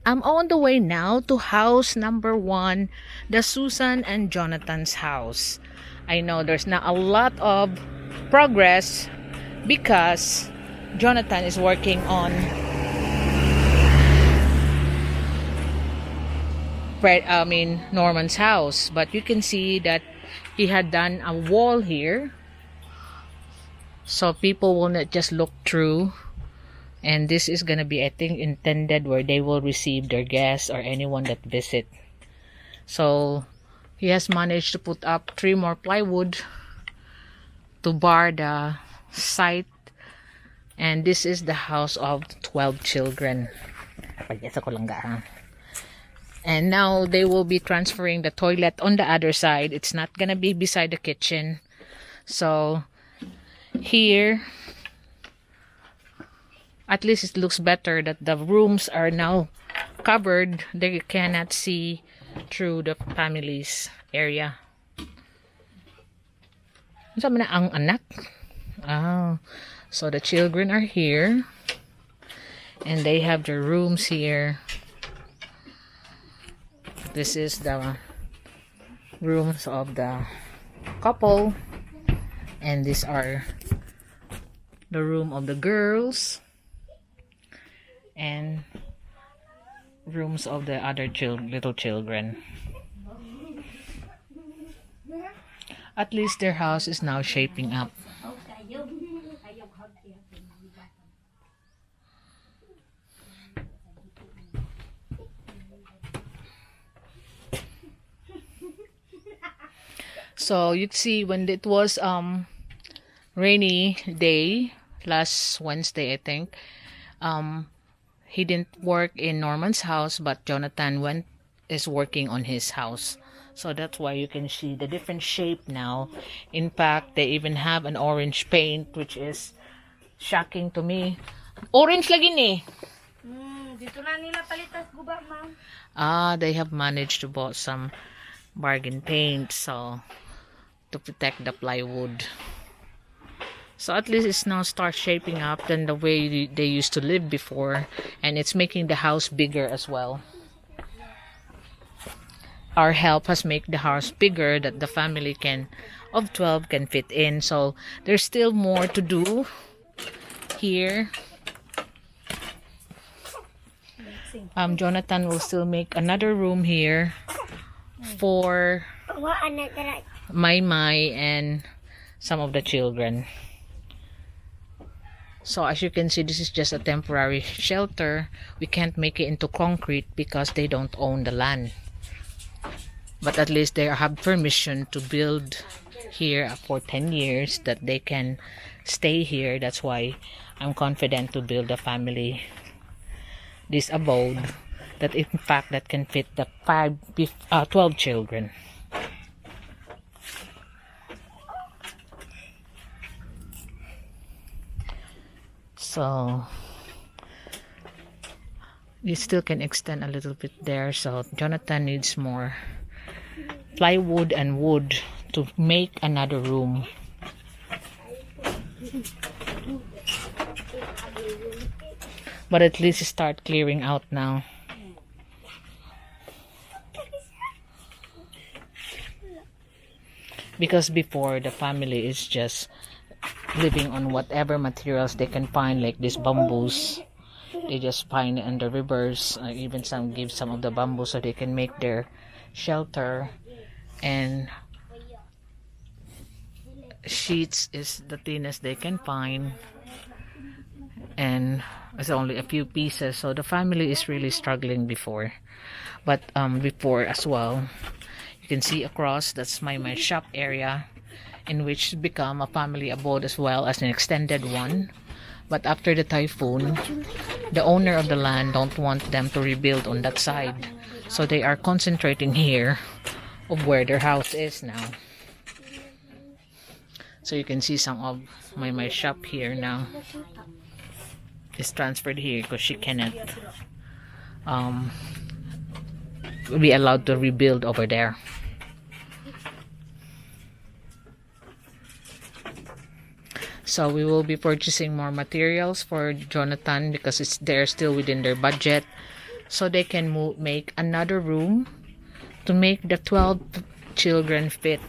I'm on the way now to house number 1, the Susan and Jonathan's house. I know there's not a lot of progress because Jonathan is working on Norman's house, but you can see that he had done a wall here so people will not just look through. And this is gonna be, I think, intended where they will receive their guests or anyone that visit. So he has managed to put up 3 more plywood to bar the site. And this is the house of 12 children. And now they will be transferring the toilet on the other side. It's not gonna be beside the kitchen. So here, at least it looks better that the rooms are now covered. They cannot see through the family's area. Saan na ang anak? Oh, so the children are here. And they have their rooms here. This is the rooms of the couple. And these are the room of the girls. And rooms of the other little children. At least their house is now shaping up. So you'd see when it was rainy day last Wednesday, I think, he didn't work in Norman's house, but Jonathan is working on his house. So that's why you can see the different shape now. In fact, they even have an orange paint, which is shocking to me. Orange lagi ni. Dito na nila palitas guba, ma'am. They have managed to bought some bargain paint, so to protect the plywood. So at least it's now start shaping up than the way they used to live before. And it's making the house bigger as well. Our help has made the house bigger that the family of 12 can fit in. So there's still more to do here. Jonathan will still make another room here for Mai and some of the children. So as you can see, this is just a temporary shelter. We can't make it into concrete because they don't own the land. But at least they have permission to build here for 10 years that they can stay here. That's why I'm confident to build a family, this abode, that in fact that can fit the 12 children. So you still can extend a little bit there. So Jonathan needs more plywood and wood to make another room. But at least start clearing out now. Because before, the family is just living on whatever materials they can find, like these bamboos. They just find it in the rivers. Even some give some of the bamboo so they can make their shelter. And sheets is the thinnest they can find. And it's only a few pieces. So the family is really struggling before. But before as well, you can see across, that's my shop area, in which become a family abode as well as an extended one. But after the typhoon, the owner of the land don't want them to rebuild on that side. So they are concentrating here of where their house is now. So you can see some of my shop here now is transferred here because she cannot be allowed to rebuild over there. So we will be purchasing more materials for Jonathan because they're still within their budget. so they can make another room to make the 12 children fit.